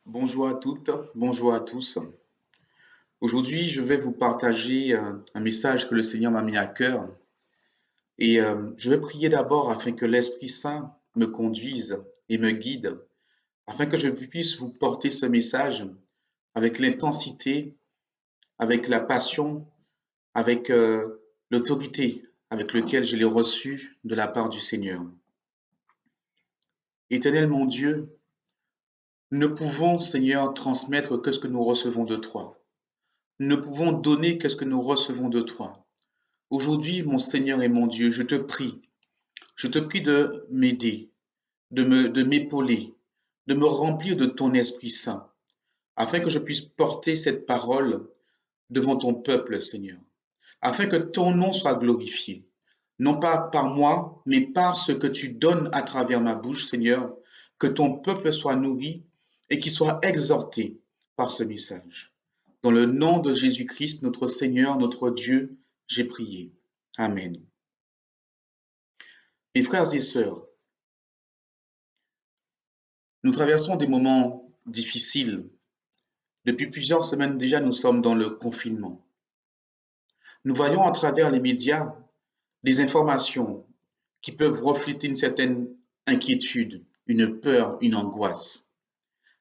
Bonjour à toutes, bonjour à tous. Aujourd'hui, je vais vous partager un message que le Seigneur m'a mis à cœur et je vais prier d'abord afin que l'Esprit Saint me conduise et me guide, afin que je puisse vous porter ce message avec l'intensité, avec la passion, avec l'autorité avec laquelle je l'ai reçu de la part du Seigneur. Éternel mon Dieu, nous ne pouvons, Seigneur, transmettre que ce que nous recevons de toi. Nous ne pouvons donner que ce que nous recevons de toi. Aujourd'hui, mon Seigneur et mon Dieu, je te prie de m'aider, de m'épauler, de me remplir de ton Esprit Saint, afin que je puisse porter cette parole devant ton peuple, Seigneur, afin que ton nom soit glorifié, non pas par moi, mais par ce que tu donnes à travers ma bouche, Seigneur, que ton peuple soit nourri et qu'il soit exhorté par ce message. Dans le nom de Jésus-Christ, notre Seigneur, notre Dieu, j'ai prié. Amen. Mes frères et sœurs, nous traversons des moments difficiles. Depuis plusieurs semaines déjà, nous sommes dans le confinement. Nous voyons à travers les médias des informations qui peuvent refléter une certaine inquiétude, une peur, une angoisse.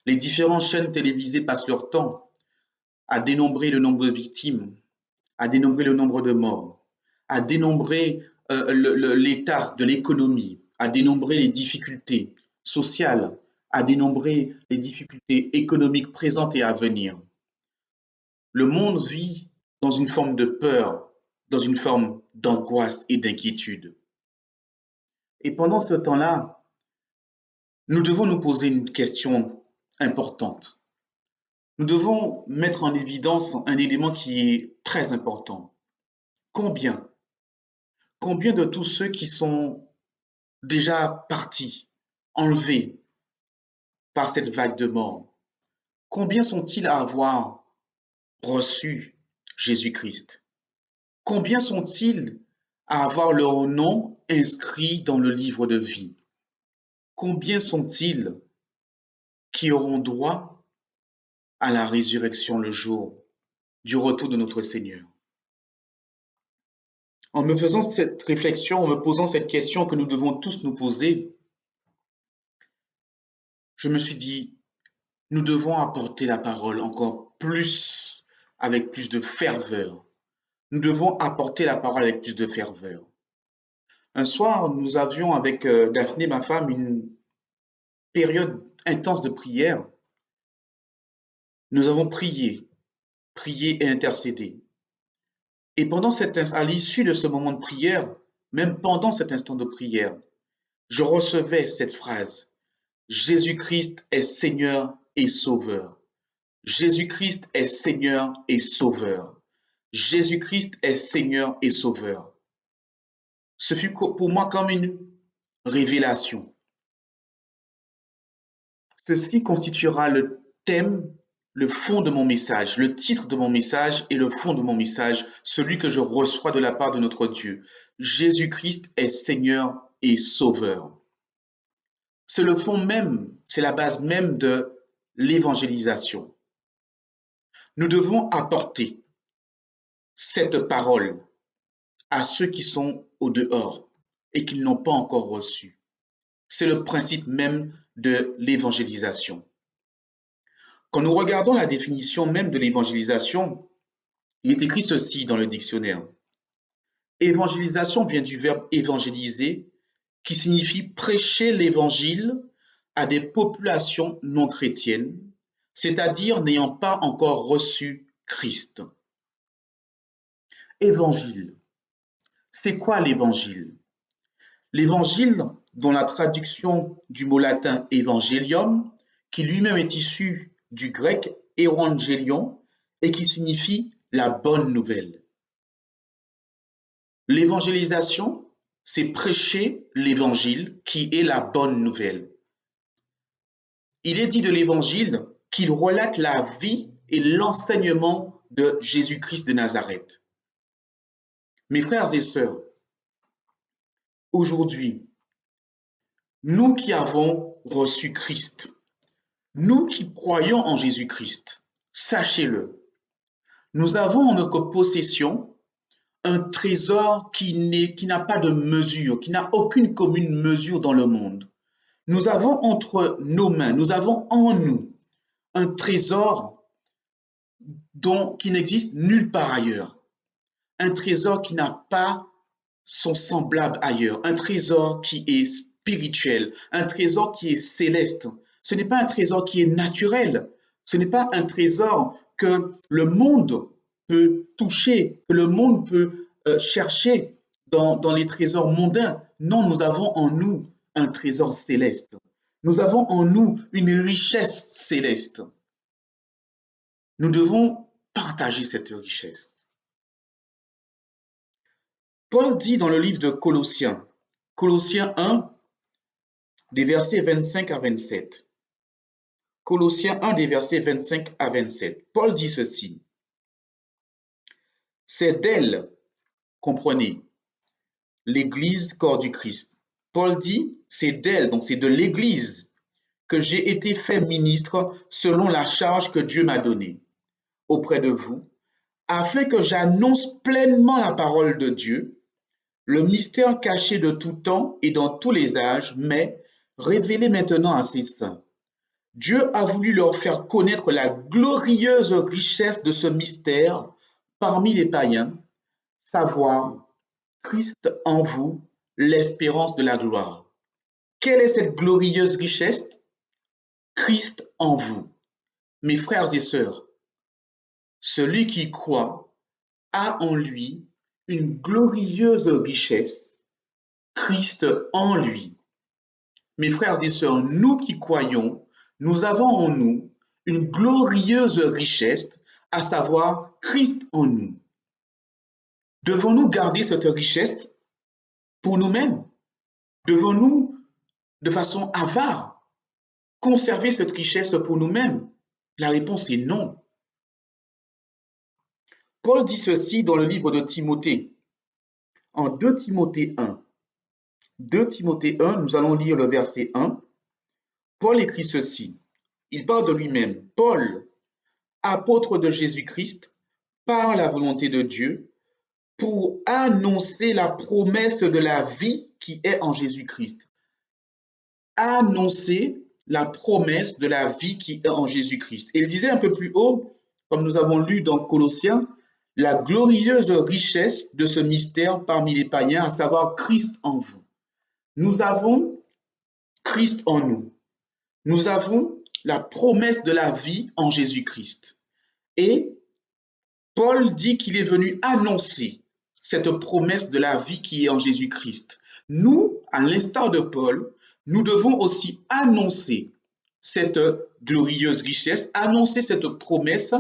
Les différentes chaînes télévisées passent leur temps à dénombrer le nombre de victimes, à dénombrer le nombre de morts, à dénombrer l'état de l'économie, à dénombrer les difficultés sociales, à dénombrer les difficultés économiques présentes et à venir. Le monde vit dans une forme de peur, dans une forme d'angoisse et d'inquiétude. Et pendant ce temps-là, nous devons nous poser une question importante. Nous devons mettre en évidence un élément qui est très important. Combien? Combien de tous ceux qui sont déjà partis, enlevés par cette vague de mort, combien sont-ils à avoir reçu Jésus-Christ? Combien sont-ils à avoir leur nom inscrit dans le livre de vie? Combien sont-ils qui auront droit à la résurrection le jour du retour de notre Seigneur? En me faisant cette réflexion, en me posant cette question que nous devons tous nous poser, je me suis dit, nous devons apporter la parole encore plus, avec plus de ferveur. Nous devons apporter la parole avec plus de ferveur. Un soir, nous avions avec Daphné, ma femme, une période intense de prière. Nous avons prié, prié et intercédé. Et à l'issue de ce moment de prière, même pendant cet instant de prière, je recevais cette phrase: Jésus-Christ est Seigneur et Sauveur. Jésus-Christ est Seigneur et Sauveur. Jésus-Christ est Seigneur et Sauveur. Ce fut pour moi comme une révélation. Ceci constituera le thème, le fond de mon message, le titre de mon message et le fond de mon message, celui que je reçois de la part de notre Dieu. Jésus-Christ est Seigneur et Sauveur. C'est le fond même, c'est la base même de l'évangélisation. Nous devons apporter cette parole à ceux qui sont au dehors et qui ne l'ont pas encore reçue. C'est le principe même de l'évangélisation. Quand nous regardons la définition même de l'évangélisation, il est écrit ceci dans le dictionnaire. Évangélisation vient du verbe évangéliser, qui signifie prêcher l'évangile à des populations non chrétiennes, c'est-à-dire n'ayant pas encore reçu Christ. Évangile. C'est quoi l'évangile? L'évangile, dont la traduction du mot latin évangélium, qui lui-même est issu du grec évangélion et qui signifie la bonne nouvelle. L'évangélisation, c'est prêcher l'évangile qui est la bonne nouvelle. Il est dit de l'évangile qu'il relate la vie et l'enseignement de Jésus-Christ de Nazareth. Mes frères et sœurs, aujourd'hui, nous qui avons reçu Christ, Nous qui croyons en Jésus-Christ, sachez-le, nous avons en notre possession un trésor qui n'a pas de mesure, qui n'a aucune commune mesure dans le monde. Nous avons entre nos mains, nous avons en nous un trésor qui n'existe nulle part ailleurs. Un trésor qui n'a pas son semblable ailleurs. Un trésor qui est spirituel, un trésor qui est céleste. Ce n'est pas un trésor qui est naturel. Ce n'est pas un trésor que le monde peut toucher, que le monde peut chercher dans les trésors mondains. Non, nous avons en nous un trésor céleste. Nous avons en nous une richesse céleste. Nous devons partager cette richesse. Paul dit dans le livre de Colossiens, Colossiens 1, des versets 25 à 27. Colossiens 1, des versets 25 à 27. Paul dit ceci. C'est d'elle, comprenez, l'Église, corps du Christ. Paul dit, c'est d'elle, donc c'est de l'Église, que j'ai été fait ministre selon la charge que Dieu m'a donnée auprès de vous, afin que j'annonce pleinement la parole de Dieu, le mystère caché de tout temps et dans tous les âges, mais révélé maintenant à ses saints. Dieu a voulu leur faire connaître la glorieuse richesse de ce mystère parmi les païens, savoir Christ en vous, l'espérance de la gloire. Quelle est cette glorieuse richesse? Christ en vous. Mes frères et sœurs, celui qui croit a en lui une glorieuse richesse, Christ en lui. Mes frères et sœurs, nous qui croyons, nous avons en nous une glorieuse richesse, à savoir Christ en nous. Devons-nous garder cette richesse pour nous-mêmes? Devons-nous, de façon avare, conserver cette richesse pour nous-mêmes? La réponse est non. Paul dit ceci dans le livre de Timothée, en 2 Timothée 1. 2 Timothée 1, nous allons lire le verset 1. Paul écrit ceci. Il parle de lui-même. Paul, apôtre de Jésus-Christ, par la volonté de Dieu, pour annoncer la promesse de la vie qui est en Jésus-Christ. Annoncer la promesse de la vie qui est en Jésus-Christ. Et il disait un peu plus haut, comme nous avons lu dans Colossiens, la glorieuse richesse de ce mystère parmi les païens, à savoir Christ en vous. Nous avons Christ en nous. Nous avons la promesse de la vie en Jésus-Christ. Et Paul dit qu'il est venu annoncer cette promesse de la vie qui est en Jésus-Christ. Nous, à l'instar de Paul, nous devons aussi annoncer cette glorieuse richesse, annoncer cette promesse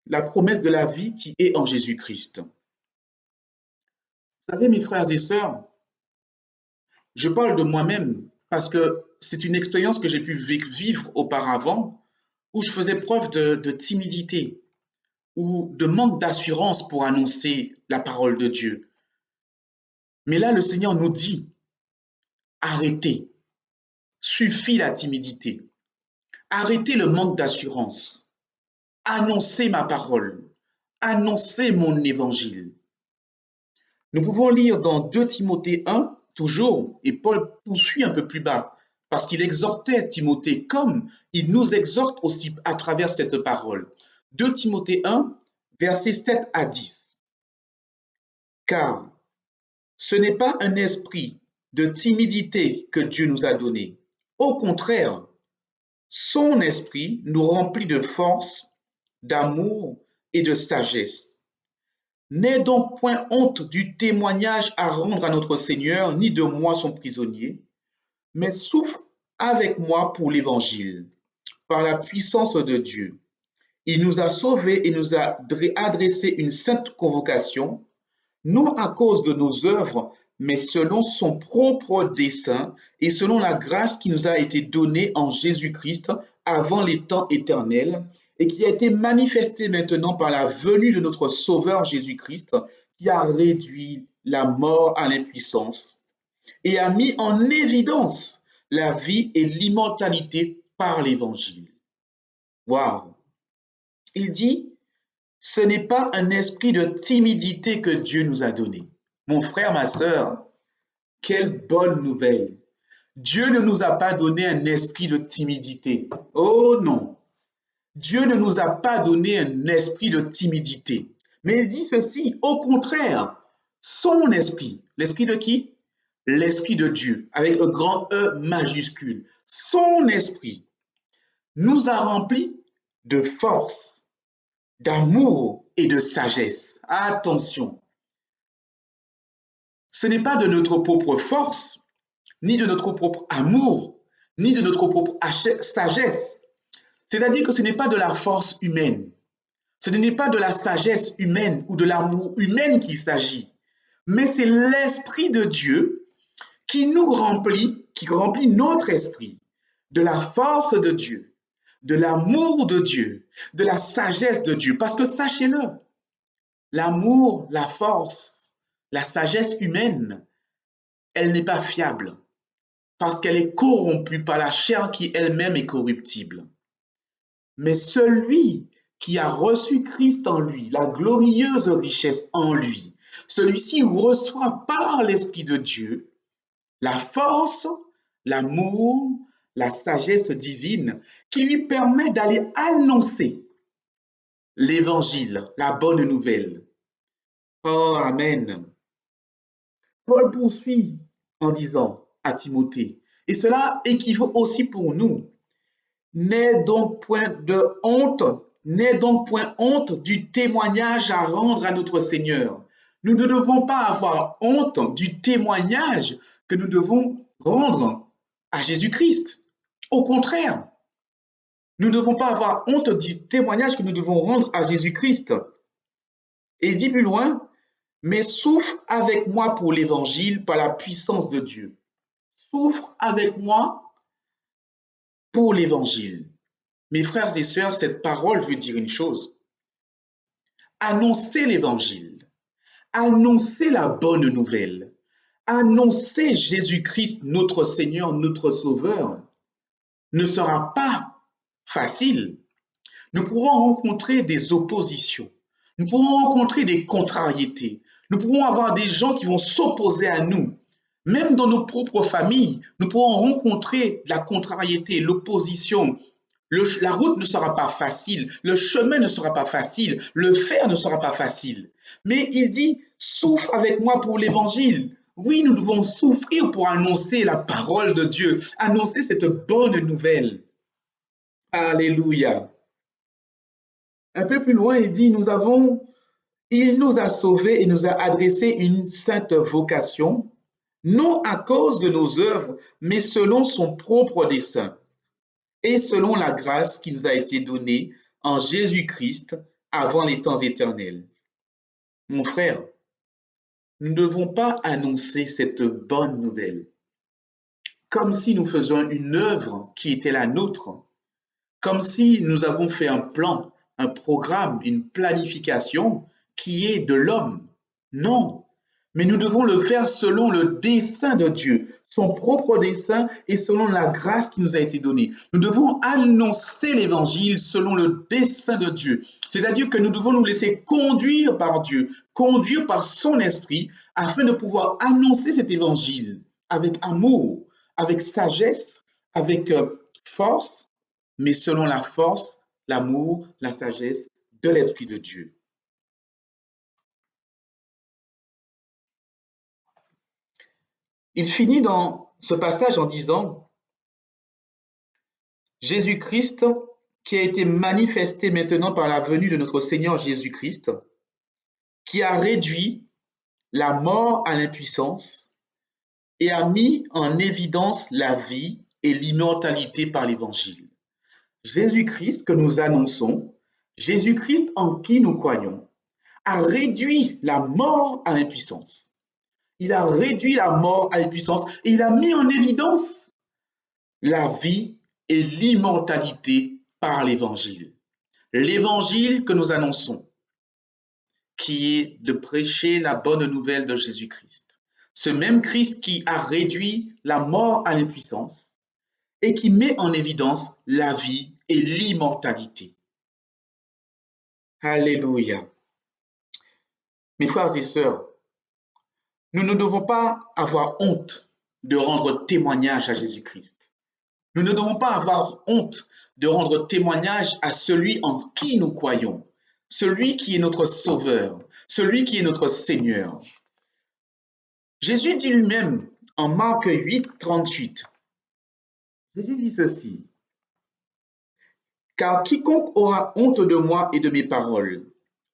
la promesse de la vie qui est en Jésus-Christ. Vous savez, mes frères et sœurs, je parle de moi-même parce que c'est une expérience que j'ai pu vivre auparavant où je faisais preuve de timidité ou de manque d'assurance pour annoncer la parole de Dieu. Mais là, le Seigneur nous dit, arrêtez, suffit la timidité, arrêtez le manque d'assurance, annoncez ma parole, annoncez mon évangile. Nous pouvons lire dans 2 Timothée 1, toujours, et Paul poursuit un peu plus bas, parce qu'il exhortait Timothée comme il nous exhorte aussi à travers cette parole. 2 Timothée 1, versets 7 à 10. Car ce n'est pas un esprit de timidité que Dieu nous a donné. Au contraire, son esprit nous remplit de force, d'amour et de sagesse. N'aie donc point honte du témoignage à rendre à notre Seigneur, ni de moi son prisonnier, mais souffre avec moi pour l'Évangile, par la puissance de Dieu. Il nous a sauvés et nous a adressé une sainte convocation, non à cause de nos œuvres, mais selon son propre dessein et selon la grâce qui nous a été donnée en Jésus-Christ avant les temps éternels et qui a été manifestée maintenant par la venue de notre Sauveur Jésus-Christ, qui a réduit la mort à l'impuissance et a mis en évidence la vie et l'immortalité par l'évangile. Waouh! Il dit, ce n'est pas un esprit de timidité que Dieu nous a donné. Mon frère, ma sœur, quelle bonne nouvelle. Dieu ne nous a pas donné un esprit de timidité. Oh non, Dieu ne nous a pas donné un esprit de timidité. Mais il dit ceci, au contraire, son esprit, l'esprit de qui? L'esprit de Dieu, avec le grand E majuscule. Son esprit nous a remplis de force, d'amour et de sagesse. Attention, ce n'est pas de notre propre force, ni de notre propre amour, ni de notre propre sagesse. C'est-à-dire que ce n'est pas de la force humaine, ce n'est pas de la sagesse humaine ou de l'amour humain qu'il s'agit, mais c'est l'Esprit de Dieu qui nous remplit, qui remplit notre esprit de la force de Dieu, de l'amour de Dieu, de la sagesse de Dieu. Parce que sachez-le, l'amour, la force, la sagesse humaine, elle n'est pas fiable parce qu'elle est corrompue par la chair qui elle-même est corruptible. Mais celui qui a reçu Christ en lui, la glorieuse richesse en lui, celui-ci reçoit par l'Esprit de Dieu la force, l'amour, la sagesse divine qui lui permet d'aller annoncer l'évangile, la bonne nouvelle. Oh, Amen. Paul poursuit en disant à Timothée, et cela équivaut aussi pour nous, n'aie donc point honte du témoignage à rendre à notre Seigneur. Nous ne devons pas avoir honte du témoignage que nous devons rendre à Jésus-Christ. Au contraire, nous ne devons pas avoir honte du témoignage que nous devons rendre à Jésus-Christ. Et il dit plus loin, mais souffre avec moi pour l'évangile par la puissance de Dieu. Souffre avec moi pour l'évangile. Mes frères et sœurs, cette parole veut dire une chose. Annoncer l'évangile, annoncer la bonne nouvelle, annoncer Jésus-Christ, notre Seigneur, notre Sauveur, ne sera pas facile. Nous pourrons rencontrer des oppositions, nous pourrons rencontrer des contrariétés, nous pourrons avoir des gens qui vont s'opposer à nous. Même dans nos propres familles, nous pourrons rencontrer la contrariété, l'opposition. La route ne sera pas facile, le chemin ne sera pas facile, le faire ne sera pas facile. Mais il dit, souffre avec moi pour l'évangile. Oui, nous devons souffrir pour annoncer la parole de Dieu, annoncer cette bonne nouvelle. Alléluia. Un peu plus loin, il dit, il nous a sauvés et nous a adressé une sainte vocation, non à cause de nos œuvres, mais selon son propre dessein et selon la grâce qui nous a été donnée en Jésus-Christ avant les temps éternels. Mon frère, nous ne devons pas annoncer cette bonne nouvelle comme si nous faisions une œuvre qui était la nôtre, comme si nous avons fait un plan, un programme, une planification qui est de l'homme. Non, mais nous devons le faire selon le dessein de Dieu, son propre dessein et selon la grâce qui nous a été donnée. Nous devons annoncer l'évangile selon le dessein de Dieu. C'est-à-dire que nous devons nous laisser conduire par Dieu, conduire par son esprit, afin de pouvoir annoncer cet évangile avec amour, avec sagesse, avec force, mais selon la force, l'amour, la sagesse de l'Esprit de Dieu. Il finit dans ce passage en disant, Jésus-Christ, qui a été manifesté maintenant par la venue de notre Seigneur Jésus-Christ, qui a réduit la mort à l'impuissance et a mis en évidence la vie et l'immortalité par l'Évangile. Jésus-Christ que nous annonçons, Jésus-Christ en qui nous croyons, a réduit la mort à l'impuissance. Il a réduit la mort à l'impuissance et il a mis en évidence la vie et l'immortalité par l'Évangile. L'Évangile que nous annonçons, qui est de prêcher la bonne nouvelle de Jésus-Christ. Ce même Christ qui a réduit la mort à l'impuissance, et qui met en évidence la vie et l'immortalité. Alléluia. Mes frères et sœurs, nous ne devons pas avoir honte de rendre témoignage à Jésus-Christ. Nous ne devons pas avoir honte de rendre témoignage à celui en qui nous croyons, celui qui est notre Sauveur, celui qui est notre Seigneur. Jésus dit lui-même en Marc 8, 38, Jésus dit ceci, « Car quiconque aura honte de moi et de mes paroles,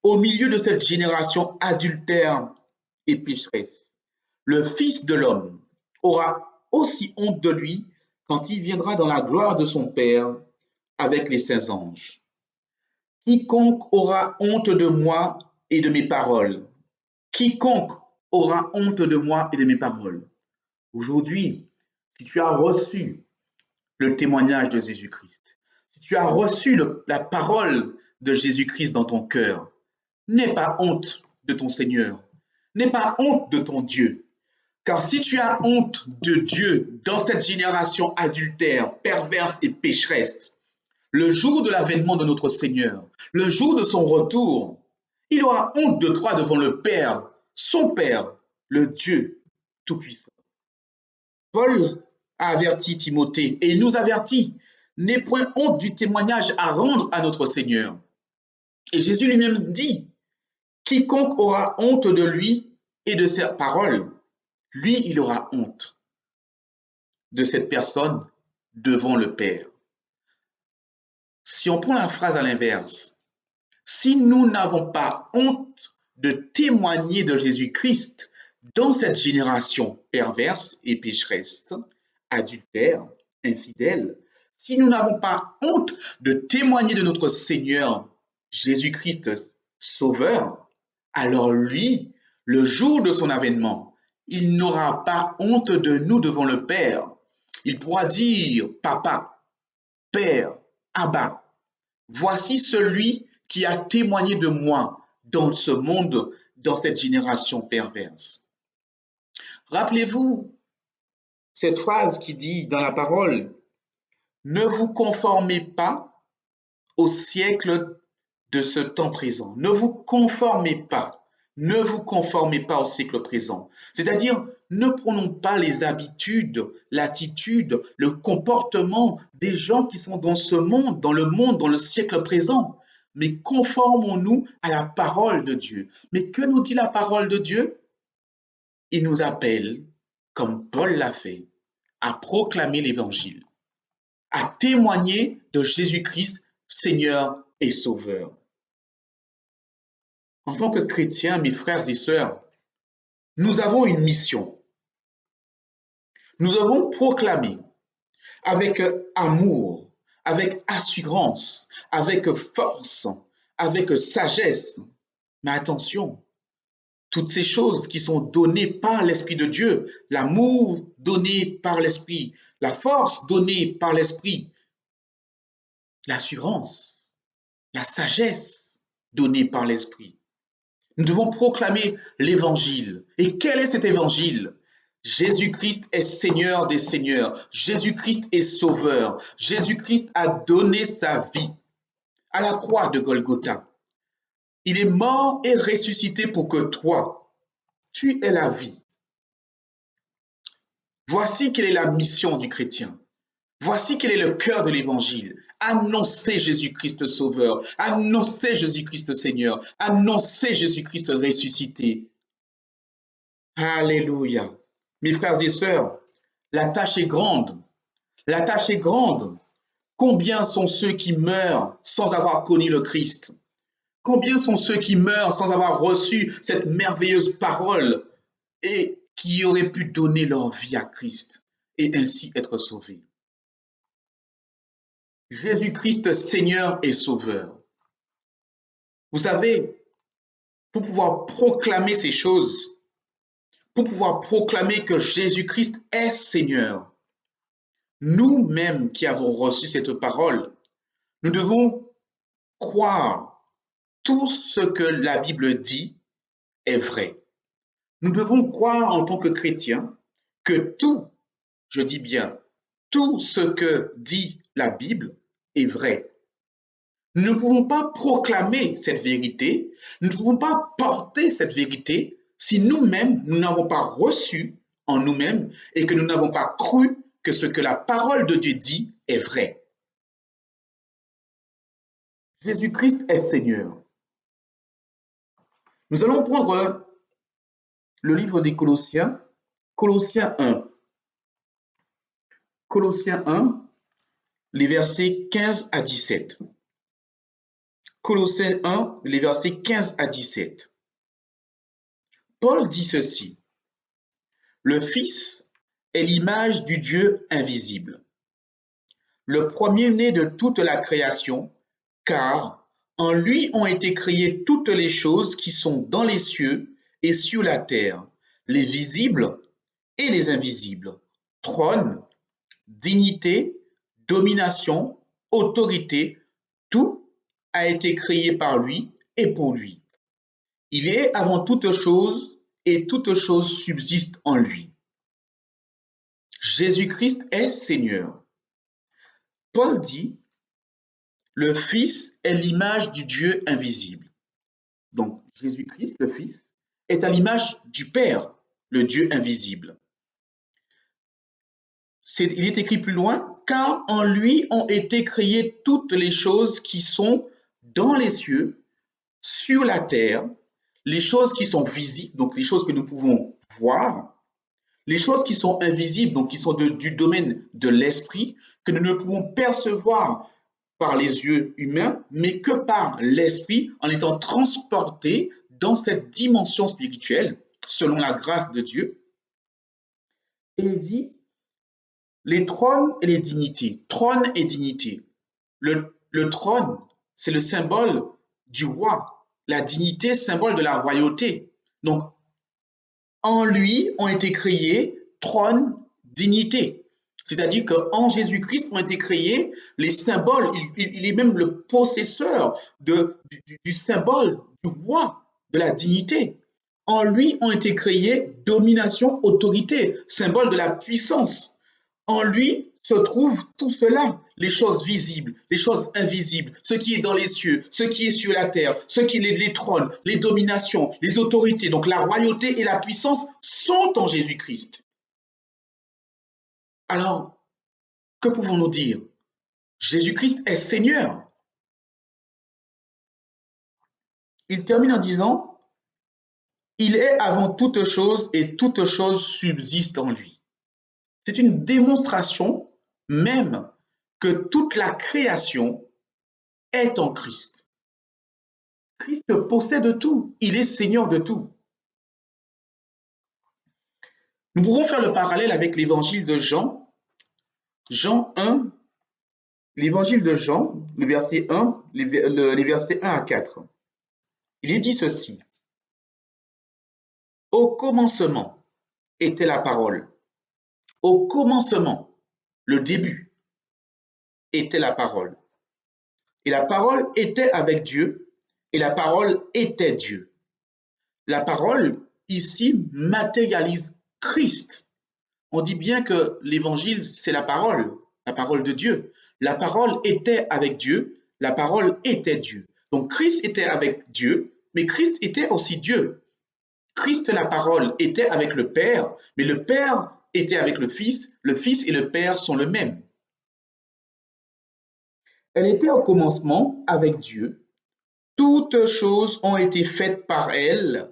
au milieu de cette génération adultère et pécheresse, le Fils de l'homme aura aussi honte de lui quand il viendra dans la gloire de son Père avec les saints anges. Quiconque aura honte de moi et de mes paroles, quiconque aura honte de moi et de mes paroles. » Aujourd'hui, si tu as reçu le témoignage de Jésus-Christ, si tu as reçu la parole de Jésus-Christ dans ton cœur, n'aie pas honte de ton Seigneur, n'aie pas honte de ton Dieu. Car si tu as honte de Dieu dans cette génération adultère, perverse et pécheresse, le jour de l'avènement de notre Seigneur, le jour de son retour, il aura honte de toi devant le Père, son Père, le Dieu Tout-Puissant. Paul a averti Timothée et il nous avertit, n'aie point honte du témoignage à rendre à notre Seigneur. Et Jésus lui-même dit, quiconque aura honte de lui et de ses paroles, lui, il aura honte de cette personne devant le Père. Si on prend la phrase à l'inverse, si nous n'avons pas honte de témoigner de Jésus-Christ dans cette génération perverse et pécheresse, adultère, infidèle, si nous n'avons pas honte de témoigner de notre Seigneur Jésus-Christ Sauveur, alors lui, le jour de son avènement, il n'aura pas honte de nous devant le Père. Il pourra dire, Papa, Père, Abba, voici celui qui a témoigné de moi dans ce monde, dans cette génération perverse. Rappelez-vous cette phrase qui dit dans la parole, ne vous conformez pas au siècle de ce temps présent. Ne vous conformez pas. Ne vous conformez pas au siècle présent. C'est-à-dire, ne prenons pas les habitudes, l'attitude, le comportement des gens qui sont dans ce monde, dans le siècle présent. Mais conformons-nous à la parole de Dieu. Mais que nous dit la parole de Dieu? Il nous appelle, comme Paul l'a fait, à proclamer l'Évangile, à témoigner de Jésus-Christ, Seigneur et Sauveur. En tant que chrétiens, mes frères et sœurs, nous avons une mission. Nous avons proclamé avec amour, avec assurance, avec force, avec sagesse. Mais attention, toutes ces choses qui sont données par l'Esprit de Dieu, l'amour donné par l'Esprit, la force donnée par l'Esprit, l'assurance, la sagesse donnée par l'Esprit. Nous devons proclamer l'Évangile. Et quel est cet Évangile? Jésus-Christ est Seigneur des Seigneurs. Jésus-Christ est Sauveur. Jésus-Christ a donné sa vie à la croix de Golgotha. Il est mort et ressuscité pour que toi, tu aies la vie. Voici quelle est la mission du chrétien. Voici quel est le cœur de l'Évangile. Annoncer Jésus-Christ Sauveur, annoncer Jésus-Christ Seigneur, annoncer Jésus-Christ ressuscité. Alléluia. Mes frères et sœurs, la tâche est grande. La tâche est grande. Combien sont ceux qui meurent sans avoir connu le Christ? Combien sont ceux qui meurent sans avoir reçu cette merveilleuse parole et qui auraient pu donner leur vie à Christ et ainsi être sauvés? Jésus-Christ, Seigneur et Sauveur. Vous savez, pour pouvoir proclamer ces choses, pour pouvoir proclamer que Jésus-Christ est Seigneur, nous-mêmes qui avons reçu cette parole, nous devons croire tout ce que la Bible dit est vrai. Nous devons croire en tant que chrétiens que tout, je dis bien, tout ce que dit la Bible est vrai. Nous ne pouvons pas proclamer cette vérité, nous ne pouvons pas porter cette vérité si nous-mêmes, nous n'avons pas reçu en nous-mêmes et que nous n'avons pas cru que ce que la parole de Dieu dit est vrai. Jésus-Christ est Seigneur. Nous allons prendre le livre des Colossiens, Colossiens 1. Colossiens 1, les versets 15 à 17. Colossiens 1, les versets 15 à 17. Paul dit ceci. Le Fils est l'image du Dieu invisible, le premier-né de toute la création, car en lui ont été créées toutes les choses qui sont dans les cieux et sur la terre, les visibles et les invisibles, trône, dignité, domination, autorité, tout a été créé par lui et pour lui. Il est avant toute chose et toute chose subsiste en lui. Jésus-Christ est Seigneur. Paul dit, le Fils est l'image du Dieu invisible. Donc, Jésus-Christ, le Fils, est à l'image du Père, le Dieu invisible. Il est écrit plus loin, car en lui ont été créées toutes les choses qui sont dans les cieux, sur la terre, les choses qui sont visibles, donc les choses que nous pouvons voir, les choses qui sont invisibles, donc qui sont du domaine de l'esprit, que nous ne pouvons percevoir par les yeux humains, mais que par l'esprit, en étant transportés dans cette dimension spirituelle, selon la grâce de Dieu. Et il dit, les trônes et les dignités. Trône et dignité. Le trône, c'est le symbole du roi. La dignité, symbole de la royauté. Donc, en lui ont été créés trône, dignité. C'est-à-dire qu'en Jésus-Christ ont été créés les symboles. Il est même le possesseur du symbole du roi, de la dignité. En lui ont été créés domination, autorité, symbole de la puissance. En lui se trouve tout cela, les choses visibles, les choses invisibles, ce qui est dans les cieux, ce qui est sur la terre, ce qui est les trônes, les dominations, les autorités. Donc la royauté et la puissance sont en Jésus-Christ. Alors, que pouvons-nous dire? Jésus-Christ est Seigneur. Il termine en disant, il est avant toute chose et toute chose subsiste en lui. C'est une démonstration même que toute la création est en Christ. Christ possède tout, il est Seigneur de tout. Nous pouvons faire le parallèle avec l'évangile de Jean, Jean 1, l'évangile de Jean, le verset 1, les versets 1 à 4. Il est dit ceci. Au commencement était la parole. Au commencement, le début, était la parole. Et la parole était avec Dieu, et la parole était Dieu. La parole, ici, matérialise Christ. On dit bien que l'évangile, c'est la parole de Dieu. La parole était avec Dieu, la parole était Dieu. Donc Christ était avec Dieu, mais Christ était aussi Dieu. Christ, la parole, était avec le Père, mais le Père était avec le Fils et le Père sont le même. Elle était au commencement avec Dieu. Toutes choses ont été faites par elle,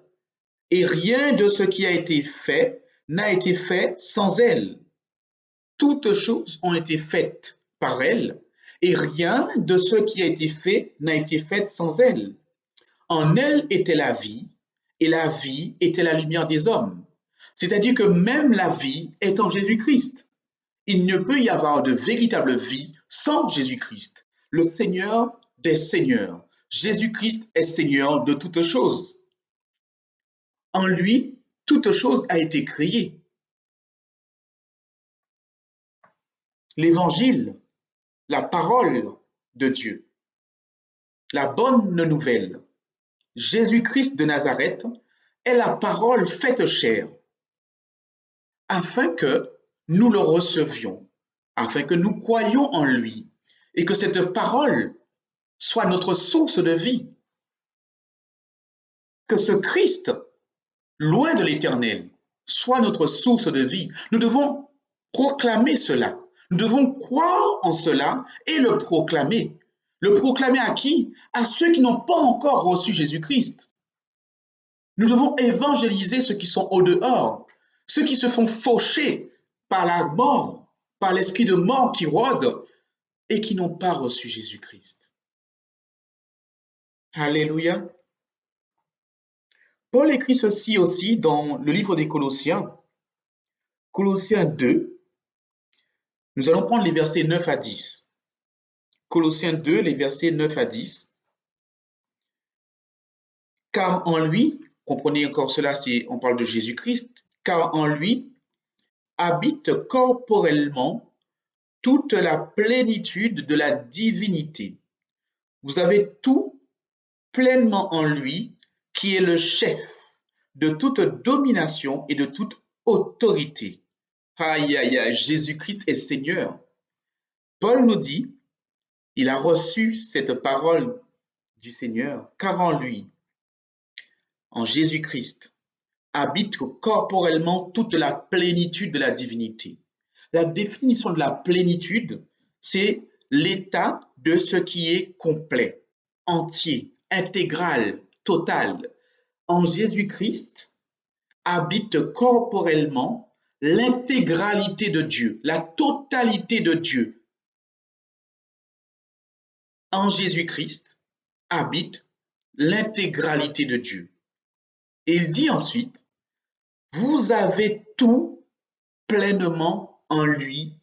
et rien de ce qui a été fait n'a été fait sans elle. Toutes choses ont été faites par elle, et rien de ce qui a été fait n'a été fait sans elle. En elle était la vie, et la vie était la lumière des hommes. C'est-à-dire que même la vie est en Jésus-Christ. Il ne peut y avoir de véritable vie sans Jésus-Christ, le Seigneur des Seigneurs. Jésus-Christ est Seigneur de toutes choses. En lui, toute chose a été créée. L'Évangile, la parole de Dieu, la bonne nouvelle, Jésus-Christ de Nazareth est la parole faite chair, afin que nous le recevions, afin que nous croyions en lui et que cette parole soit notre source de vie. Que ce Christ, loin de l'Éternel, soit notre source de vie. Nous devons proclamer cela. Nous devons croire en cela et le proclamer. Le proclamer à qui? À ceux qui n'ont pas encore reçu Jésus-Christ. Nous devons évangéliser ceux qui sont au dehors, ceux qui se font faucher par la mort, par l'esprit de mort qui rôde et qui n'ont pas reçu Jésus-Christ. Alléluia. Paul écrit ceci aussi dans le livre des Colossiens. Colossiens 2, nous allons prendre les versets 9 à 10. Colossiens 2, les versets 9 à 10. Car en lui, comprenez encore cela si on parle de Jésus-Christ, car en lui habite corporellement toute la plénitude de la divinité. Vous avez tout pleinement en lui, qui est le chef de toute domination et de toute autorité. Aïe, aïe, aïe, Jésus-Christ est Seigneur. Paul nous dit, il a reçu cette parole du Seigneur, car en lui, en Jésus-Christ, habite corporellement toute la plénitude de la divinité. La définition de la plénitude, c'est l'état de ce qui est complet, entier, intégral, total. En Jésus-Christ habite corporellement l'intégralité de Dieu, la totalité de Dieu. En Jésus-Christ habite l'intégralité de Dieu. Et il dit ensuite, vous avez tout pleinement en lui,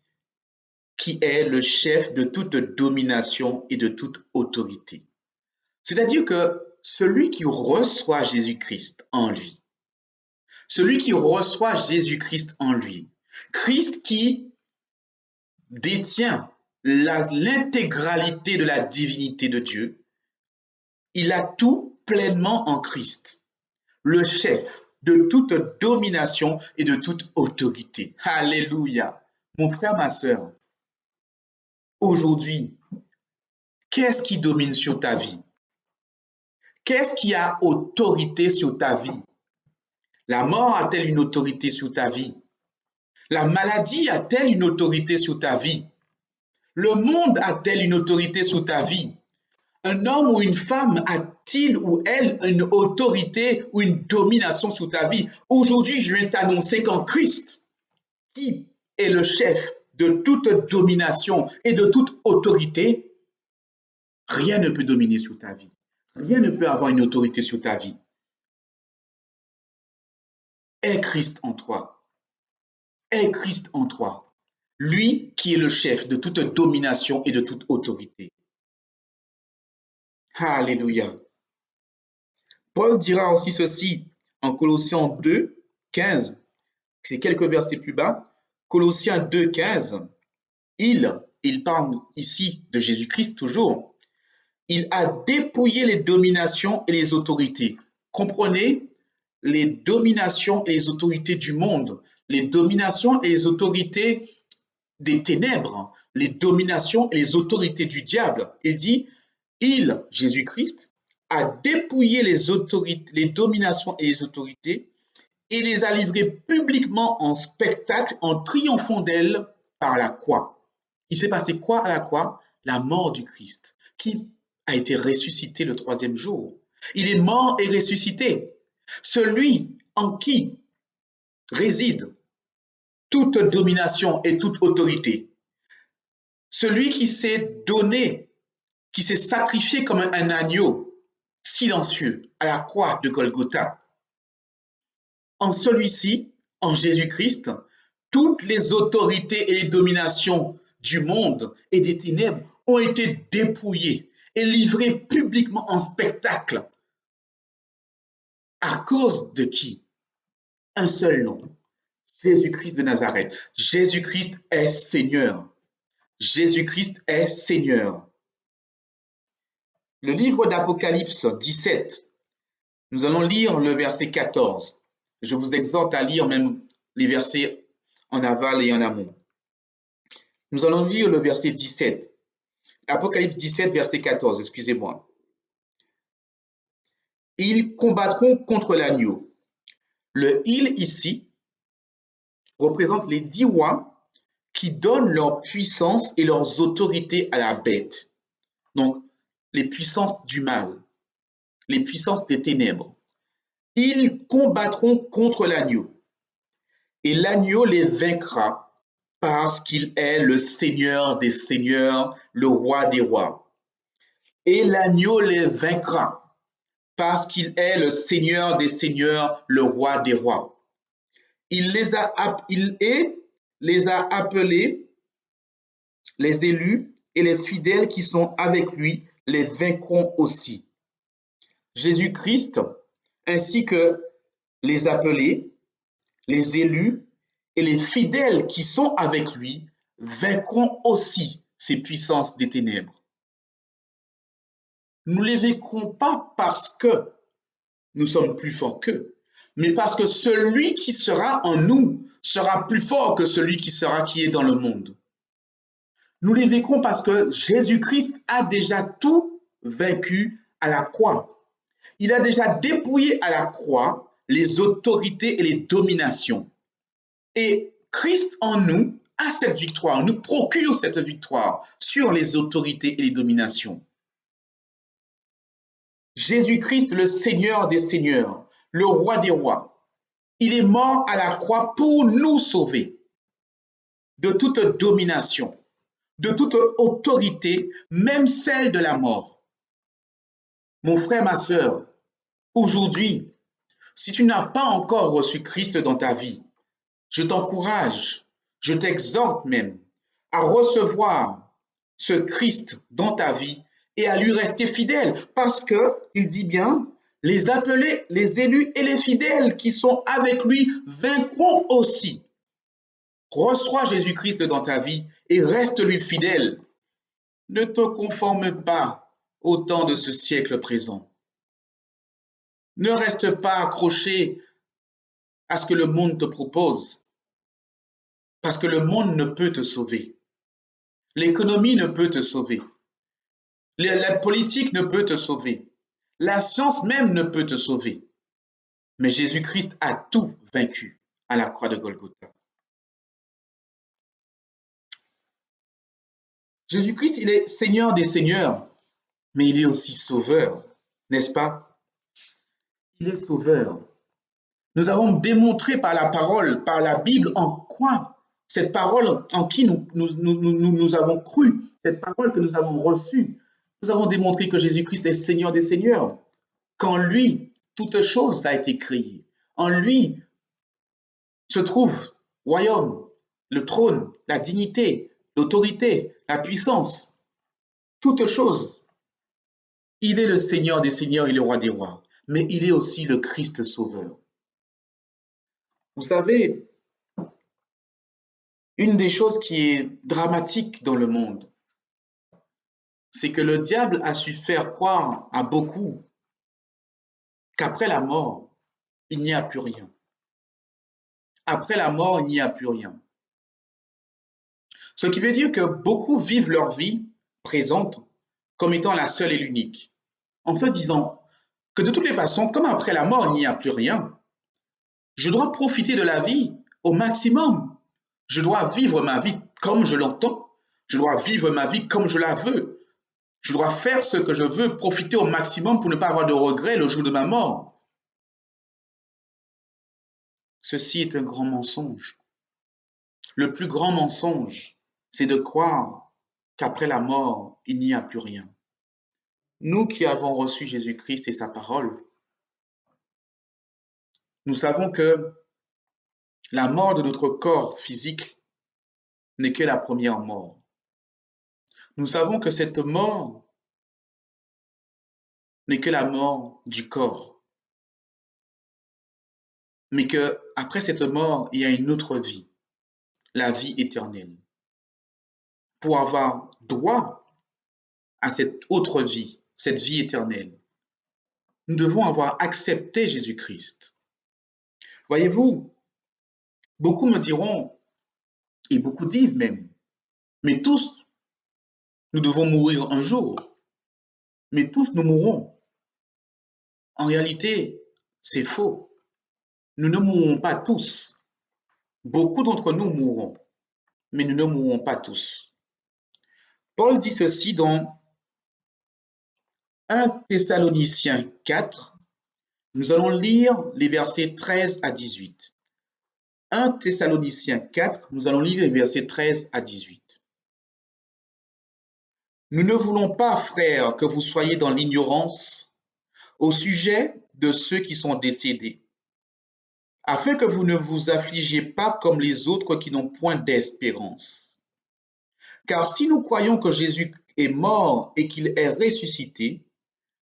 qui est le chef de toute domination et de toute autorité. C'est-à-dire que celui qui reçoit Jésus-Christ en lui, celui qui reçoit Jésus-Christ en lui, Christ qui détient l'intégralité de la divinité de Dieu, il a tout pleinement en Christ, le chef de toute domination et de toute autorité. Alléluia. Mon frère, ma sœur, aujourd'hui, qu'est-ce qui domine sur ta vie? Qu'est-ce qui a autorité sur ta vie? La mort a-t-elle une autorité sur ta vie? La maladie a-t-elle une autorité sur ta vie? Le monde a-t-elle une autorité sur ta vie? Un homme ou une femme a-t-il ou elle une autorité ou une domination sur ta vie? Aujourd'hui, je viens t'annoncer qu'en Christ, qui est le chef de toute domination et de toute autorité, rien ne peut dominer sur ta vie. Rien ne peut avoir une autorité sur ta vie. Est Christ en toi. Est Christ en toi. Lui qui est le chef de toute domination et de toute autorité. Alléluia. Paul dira aussi ceci en Colossiens 2, 15, c'est quelques versets plus bas. Colossiens 2, 15, il parle ici de Jésus-Christ toujours. Il a dépouillé les dominations et les autorités. Comprenez, les dominations et les autorités du monde, les dominations et les autorités des ténèbres, les dominations et les autorités du diable. Il dit, Jésus-Christ, a dépouillé les dominations et les autorités et les a livrées publiquement en spectacle en triomphant d'elles par la croix. Il s'est passé quoi à la croix? La mort du Christ, qui a été ressuscité le troisième jour. Il est mort et ressuscité. Celui en qui réside toute domination et toute autorité. Celui qui s'est donné, qui s'est sacrifié comme un agneau silencieux à la croix de Golgotha. En celui-ci, en Jésus-Christ, toutes les autorités et les dominations du monde et des ténèbres ont été dépouillées et livrées publiquement en spectacle. À cause de qui? Un seul nom, Jésus-Christ de Nazareth. Jésus-Christ est Seigneur. Jésus-Christ est Seigneur. Le livre d'Apocalypse 17, nous allons lire le verset 14. Je vous exhorte à lire même les versets en aval et en amont. Nous allons lire le verset 17. Apocalypse 17, verset 14, excusez-moi. Ils combattront contre l'agneau. Le il ici représente les 10 rois qui donnent leur puissance et leurs autorités à la bête. Donc, les puissances du mal, les puissances des ténèbres. Ils combattront contre l'agneau. Et l'agneau les vaincra parce qu'il est le Seigneur des seigneurs, le roi des rois. Et l'agneau les vaincra parce qu'il est le Seigneur des seigneurs, le roi des rois. Il les a appelés, les élus et les fidèles qui sont avec lui les vaincront aussi. Jésus-Christ, ainsi que les appelés, les élus et les fidèles qui sont avec lui, vaincront aussi ces puissances des ténèbres. Nous ne les vaincrons pas parce que nous sommes plus forts qu'eux, mais parce que celui qui sera en nous sera plus fort que celui qui est dans le monde. Nous les vaincrons parce que Jésus-Christ a déjà tout vaincu à la croix. Il a déjà dépouillé à la croix les autorités et les dominations. Et Christ en nous a cette victoire, nous procure cette victoire sur les autorités et les dominations. Jésus-Christ, le Seigneur des seigneurs, le roi des rois, il est mort à la croix pour nous sauver de toute domination, de toute autorité, même celle de la mort. Mon frère, ma sœur, aujourd'hui, si tu n'as pas encore reçu Christ dans ta vie, je t'encourage, je t'exhorte même à recevoir ce Christ dans ta vie et à lui rester fidèle parce que il dit bien, les appelés, les élus et les fidèles qui sont avec lui vaincront aussi. Reçois Jésus-Christ dans ta vie et reste lui fidèle. Ne te conforme pas au temps de ce siècle présent. Ne reste pas accroché à ce que le monde te propose, parce que le monde ne peut te sauver. L'économie ne peut te sauver. La politique ne peut te sauver. La science même ne peut te sauver. Mais Jésus-Christ a tout vaincu à la croix de Golgotha. Jésus-Christ, il est Seigneur des seigneurs, mais il est aussi sauveur, n'est-ce pas? Il est sauveur. Nous avons démontré par la parole, par la Bible, en quoi cette parole en qui nous avons cru, cette parole que nous avons reçue, nous avons démontré que Jésus-Christ est Seigneur des seigneurs, qu'en lui, toute chose a été créée. En lui se trouve royaume, le trône, la dignité, l'autorité, la puissance, toute chose. Il est le Seigneur des seigneurs et le roi des rois, mais il est aussi le Christ sauveur. Vous savez, une des choses qui est dramatique dans le monde, c'est que le diable a su faire croire à beaucoup qu'après la mort, il n'y a plus rien. Après la mort, il n'y a plus rien. Ce qui veut dire que beaucoup vivent leur vie présente comme étant la seule et l'unique, en se disant que de toutes les façons, comme après la mort, il n'y a plus rien, je dois profiter de la vie au maximum. Je dois vivre ma vie comme je l'entends. Je dois vivre ma vie comme je la veux. Je dois faire ce que je veux, profiter au maximum pour ne pas avoir de regrets le jour de ma mort. Ceci est un grand mensonge. Le plus grand mensonge, c'est de croire qu'après la mort, il n'y a plus rien. Nous qui avons reçu Jésus-Christ et sa parole, nous savons que la mort de notre corps physique n'est que la première mort. Nous savons que cette mort n'est que la mort du corps, mais que après cette mort, il y a une autre vie, la vie éternelle. Pour avoir droit à cette autre vie, cette vie éternelle, nous devons avoir accepté Jésus-Christ. Voyez-vous, beaucoup me diront, et beaucoup disent même, Mais tous, nous devons mourir un jour. Mais tous, nous mourrons. En réalité, c'est faux. Nous ne mourrons pas tous. Beaucoup d'entre nous mourront, mais nous ne mourrons pas tous. Paul dit ceci dans 1 Thessaloniciens 4. Nous allons lire les versets 13 à 18. 1 Thessaloniciens 4, nous allons lire les versets 13 à 18. Nous ne voulons pas, frères, que vous soyez dans l'ignorance au sujet de ceux qui sont décédés, afin que vous ne vous affligiez pas comme les autres qui n'ont point d'espérance. Car si nous croyons que Jésus est mort et qu'il est ressuscité,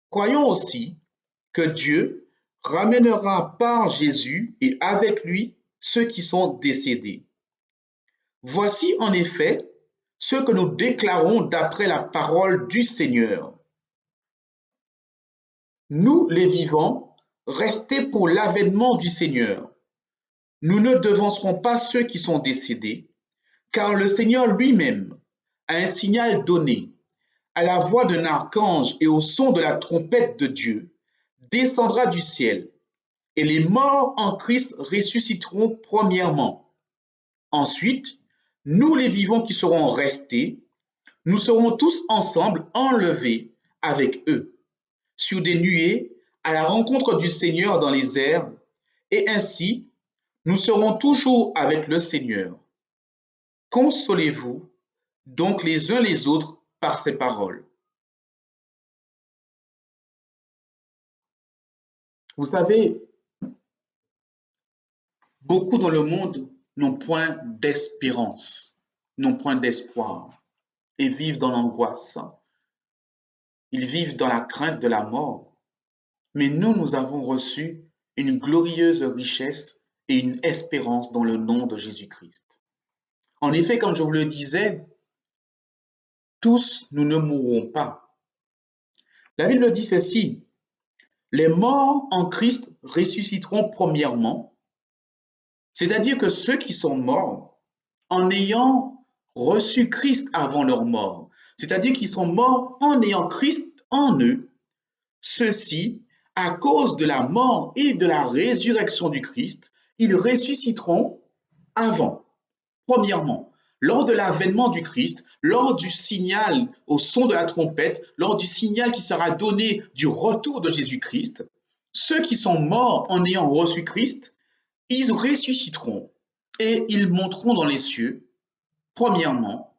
croyons aussi que Dieu ramènera par Jésus et avec lui ceux qui sont décédés. Voici en effet ce que nous déclarons d'après la parole du Seigneur. Nous, les vivants, restés pour l'avènement du Seigneur, nous ne devancerons pas ceux qui sont décédés, car le Seigneur lui-même, à un signal donné, à la voix d'un archange et au son de la trompette de Dieu, descendra du ciel, et les morts en Christ ressusciteront premièrement. Ensuite, nous les vivants qui serons restés, nous serons tous ensemble enlevés avec eux, sur des nuées, à la rencontre du Seigneur dans les airs, et ainsi, nous serons toujours avec le Seigneur. Consolez-vous donc les uns les autres par ces paroles. Vous savez, beaucoup dans le monde n'ont point d'espérance, n'ont point d'espoir et vivent dans l'angoisse. Ils vivent dans la crainte de la mort. Mais nous, nous avons reçu une glorieuse richesse et une espérance dans le nom de Jésus-Christ. En effet, comme je vous le disais, tous nous ne mourrons pas. La Bible dit ceci, les morts en Christ ressusciteront premièrement, c'est-à-dire que ceux qui sont morts en ayant reçu Christ avant leur mort, c'est-à-dire qu'ils sont morts en ayant Christ en eux, ceux-ci, à cause de la mort et de la résurrection du Christ, ils ressusciteront avant, premièrement, lors de l'avènement du Christ, lors du signal au son de la trompette, lors du signal qui sera donné du retour de Jésus-Christ, ceux qui sont morts en ayant reçu Christ, ils ressusciteront et ils monteront dans les cieux, premièrement,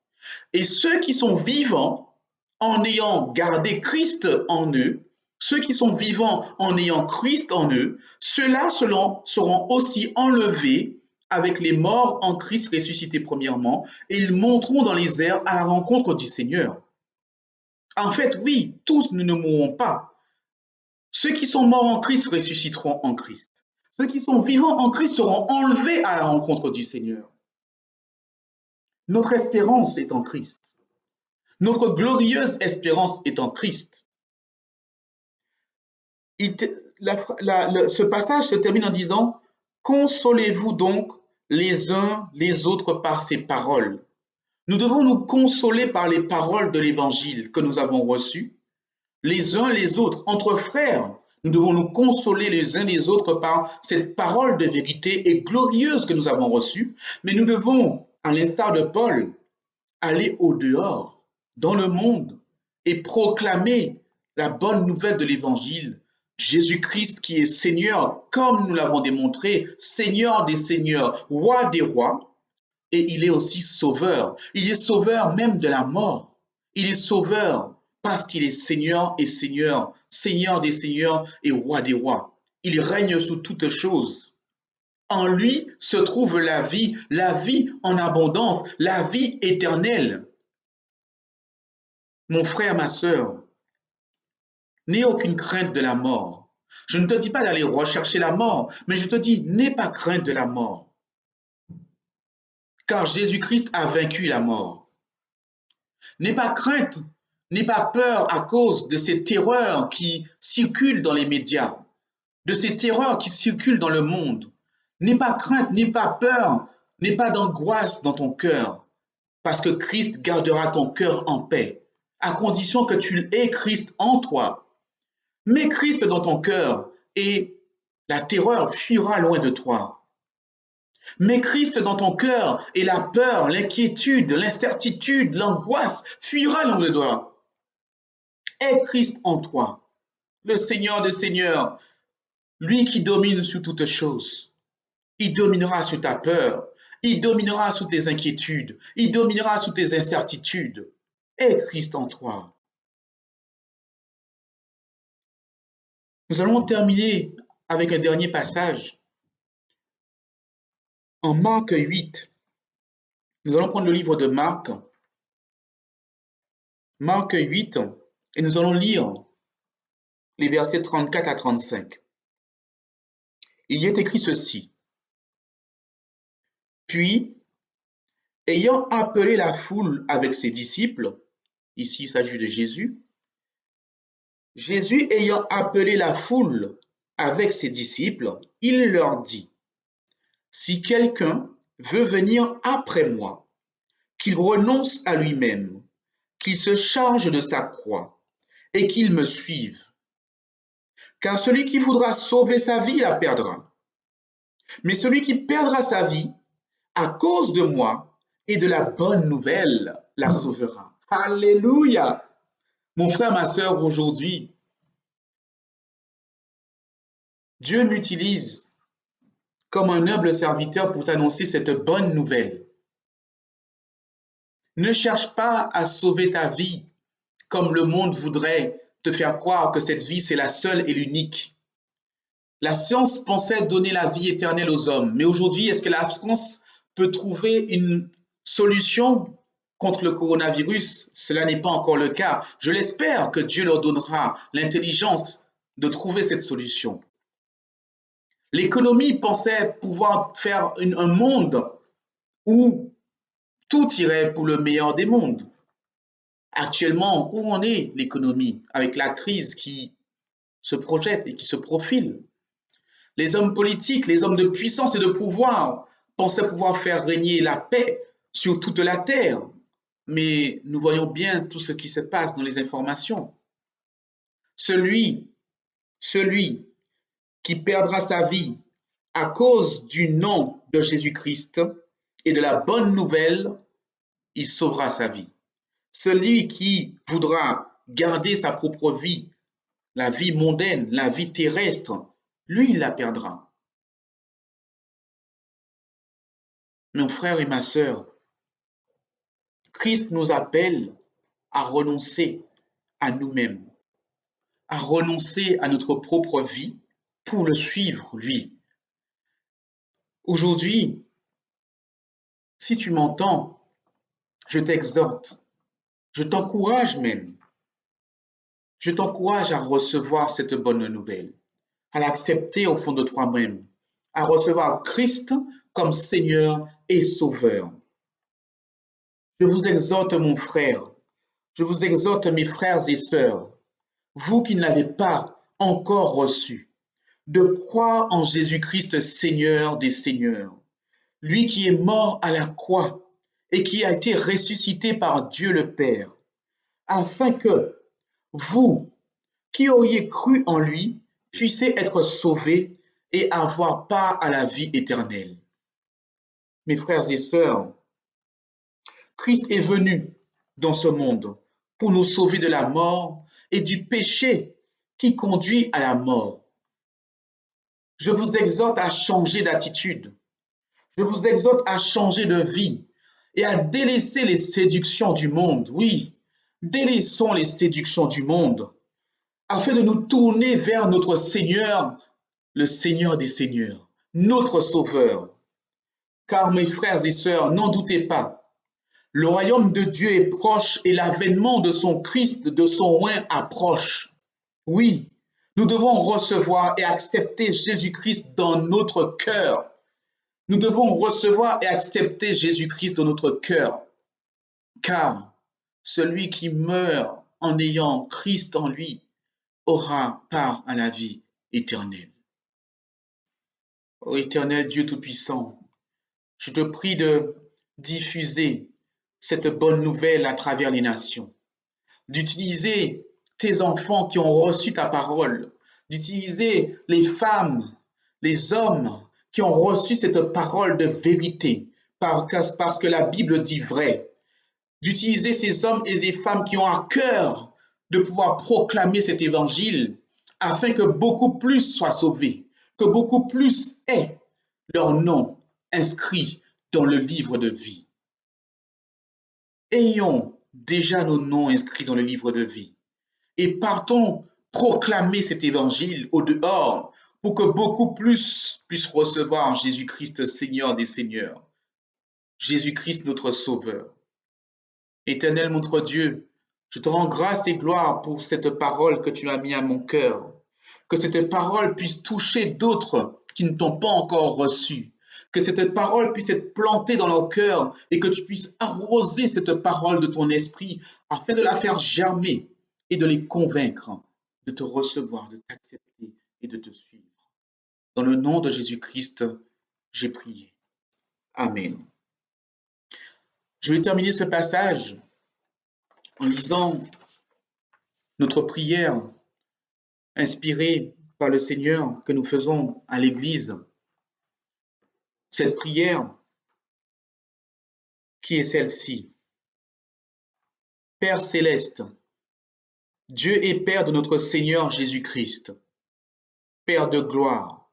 et ceux qui sont vivants en ayant gardé Christ en eux, ceux qui sont vivants en ayant Christ en eux, ceux-là seront aussi enlevés avec les morts en Christ ressuscités premièrement, et ils monteront dans les airs à la rencontre du Seigneur. En fait, oui, tous nous ne mourrons pas. Ceux qui sont morts en Christ ressusciteront en Christ. Ceux qui sont vivants en Christ seront enlevés à la rencontre du Seigneur. Notre espérance est en Christ. Notre glorieuse espérance est en Christ. Ce passage se termine en disant « Consolez-vous donc les uns les autres par ces paroles ». Nous devons nous consoler par les paroles de l'Évangile que nous avons reçues, les uns les autres, entre frères. Nous devons nous consoler les uns les autres par cette parole de vérité et glorieuse que nous avons reçue, mais nous devons, à l'instar de Paul, aller au dehors, dans le monde, et proclamer la bonne nouvelle de l'Évangile. Jésus-Christ qui est Seigneur, comme nous l'avons démontré, Seigneur des seigneurs, roi des rois, et il est aussi sauveur. Il est sauveur même de la mort. Il est sauveur parce qu'il est Seigneur et Seigneur, Seigneur des seigneurs et roi des rois. Il règne sous toutes choses. En lui se trouve la vie en abondance, la vie éternelle. Mon frère, ma sœur, n'aie aucune crainte de la mort. Je ne te dis pas d'aller rechercher la mort, mais je te dis, n'aie pas crainte de la mort. Car Jésus-Christ a vaincu la mort. N'aie pas crainte, n'aie pas peur à cause de ces terreurs qui circulent dans les médias, de ces terreurs qui circulent dans le monde. N'aie pas crainte, n'aie pas peur, n'aie pas d'angoisse dans ton cœur. parce que Christ gardera ton cœur en paix, à condition que tu aies Christ en toi. Mets Christ dans ton cœur et la terreur fuira loin de toi. Mets Christ dans ton cœur et la peur, l'inquiétude, l'incertitude, l'angoisse fuira loin de toi. Aie Christ en toi, le Seigneur des Seigneurs, lui qui domine sur toutes choses. Il dominera sur ta peur, il dominera sur tes inquiétudes, il dominera sur tes incertitudes. Aie Christ en toi. Nous allons terminer avec un dernier passage en Marc 8. Nous allons prendre le livre de Marc, Marc 8, et nous allons lire les versets 34 à 35. Il y est écrit ceci. Puis, ayant appelé la foule avec ses disciples, ici il s'agit de Jésus, Jésus ayant appelé la foule avec ses disciples, il leur dit, si quelqu'un veut venir après moi, qu'il renonce à lui-même, qu'il se charge de sa croix et qu'il me suive. Car celui qui voudra sauver sa vie la perdra. Mais celui qui perdra sa vie à cause de moi et de la bonne nouvelle la sauvera. Alléluia! Mon frère, ma sœur, aujourd'hui, Dieu m'utilise comme un humble serviteur pour t'annoncer cette bonne nouvelle. Ne cherche pas à sauver ta vie comme le monde voudrait te faire croire que cette vie, c'est la seule et l'unique. La science pensait donner la vie éternelle aux hommes, mais aujourd'hui, est-ce que la science peut trouver une solution contre le coronavirus? Cela n'est pas encore le cas. Je l'espère que Dieu leur donnera l'intelligence de trouver cette solution. L'économie pensait pouvoir faire un monde où tout irait pour le meilleur des mondes. Actuellement, où en est l'économie avec la crise qui se projette et qui se profile? Les hommes politiques, les hommes de puissance et de pouvoir pensaient pouvoir faire régner la paix sur toute la terre, mais nous voyons bien tout ce qui se passe dans les informations. Celui qui perdra sa vie à cause du nom de Jésus-Christ et de la bonne nouvelle, il sauvera sa vie. Celui qui voudra garder sa propre vie, la vie mondaine, la vie terrestre, lui, il la perdra. Mon frère et ma sœur, Christ nous appelle à renoncer à nous-mêmes, à renoncer à notre propre vie pour le suivre, lui. Aujourd'hui, si tu m'entends, je t'exhorte, je t'encourage même, je t'encourage à recevoir cette bonne nouvelle, à l'accepter au fond de toi-même, à recevoir Christ comme Seigneur et Sauveur. Je vous exhorte, mon frère, je vous exhorte, mes frères et sœurs, vous qui ne l'avez pas encore reçu, de croire en Jésus-Christ, Seigneur des Seigneurs, lui qui est mort à la croix et qui a été ressuscité par Dieu le Père, afin que vous, qui auriez cru en lui, puissiez être sauvés et avoir part à la vie éternelle. Mes frères et sœurs, Christ est venu dans ce monde pour nous sauver de la mort et du péché qui conduit à la mort. Je vous exhorte à changer d'attitude. Je vous exhorte à changer de vie et à délaisser les séductions du monde. Oui, délaissons les séductions du monde afin de nous tourner vers notre Seigneur, le Seigneur des Seigneurs, notre Sauveur. Car mes frères et sœurs, n'en doutez pas, le royaume de Dieu est proche et l'avènement de son Christ, de son roi approche. Oui, nous devons recevoir et accepter Jésus-Christ dans notre cœur. Nous devons recevoir et accepter Jésus-Christ dans notre cœur, car celui qui meurt en ayant Christ en lui aura part à la vie éternelle. Ô éternel Dieu Tout-Puissant, je te prie de diffuser cette bonne nouvelle à travers les nations, d'utiliser tes enfants qui ont reçu ta parole, d'utiliser les femmes, les hommes qui ont reçu cette parole de vérité, parce que la Bible dit vrai, d'utiliser ces hommes et ces femmes qui ont à cœur de pouvoir proclamer cet évangile afin que beaucoup plus soient sauvés, que beaucoup plus aient leur nom inscrit dans le livre de vie. Ayons déjà nos noms inscrits dans le livre de vie et partons proclamer cet évangile au dehors pour que beaucoup plus puissent recevoir Jésus-Christ, Seigneur des Seigneurs, Jésus-Christ notre Sauveur. Éternel notre Dieu, je te rends grâce et gloire pour cette parole que tu as mis à mon cœur. Que cette parole puisse toucher d'autres qui ne t'ont pas encore reçu. Que cette parole puisse être plantée dans leur cœur et que tu puisses arroser cette parole de ton esprit afin de la faire germer et de les convaincre de te recevoir, de t'accepter et de te suivre. Dans le nom de Jésus-Christ, j'ai prié. Amen. Je vais terminer ce passage en lisant notre prière inspirée par le Seigneur que nous faisons à l'Église. Cette prière qui est celle-ci. Père céleste, Dieu et Père de notre Seigneur Jésus-Christ, Père de gloire,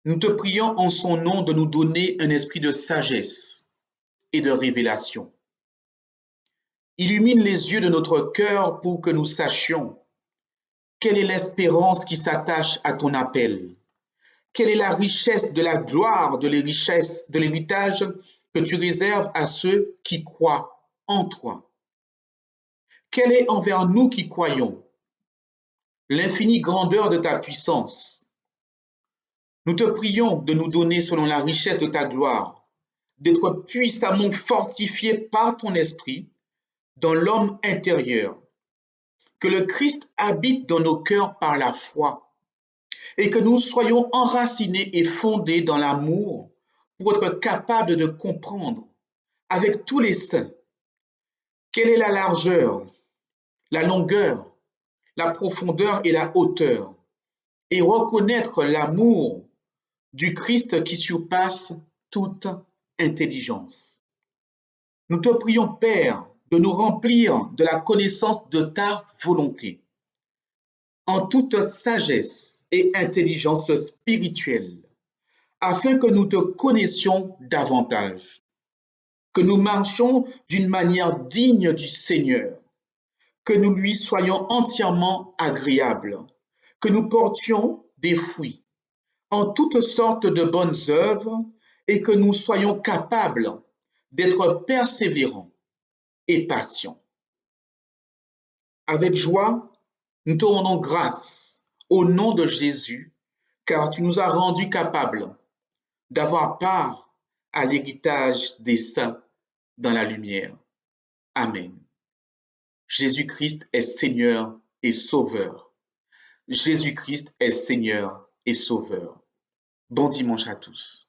nous te prions en son nom de nous donner un esprit de sagesse et de révélation. Illumine les yeux de notre cœur pour que nous sachions quelle est l'espérance qui s'attache à ton appel. Quelle est la richesse de la gloire, de l'héritage que tu réserves à ceux qui croient en toi? Quelle est envers nous qui croyons l'infinie grandeur de ta puissance? Nous te prions de nous donner selon la richesse de ta gloire, d'être puissamment fortifiés par ton esprit dans l'homme intérieur, que le Christ habite dans nos cœurs par la foi et que nous soyons enracinés et fondés dans l'amour pour être capables de comprendre avec tous les saints quelle est la largeur, la longueur, la profondeur et la hauteur, et reconnaître l'amour du Christ qui surpasse toute intelligence. Nous te prions, Père, de nous remplir de la connaissance de ta volonté, en toute sagesse et intelligence spirituelle, afin que nous te connaissions davantage, que nous marchions d'une manière digne du Seigneur, que nous lui soyons entièrement agréables, que nous portions des fruits en toutes sortes de bonnes œuvres et que nous soyons capables d'être persévérants et patients. Avec joie, nous te rendons grâce au nom de Jésus, car tu nous as rendus capables d'avoir part à l'héritage des saints dans la lumière. Amen. Jésus-Christ est Seigneur et Sauveur. Jésus-Christ est Seigneur et Sauveur. Bon dimanche à tous.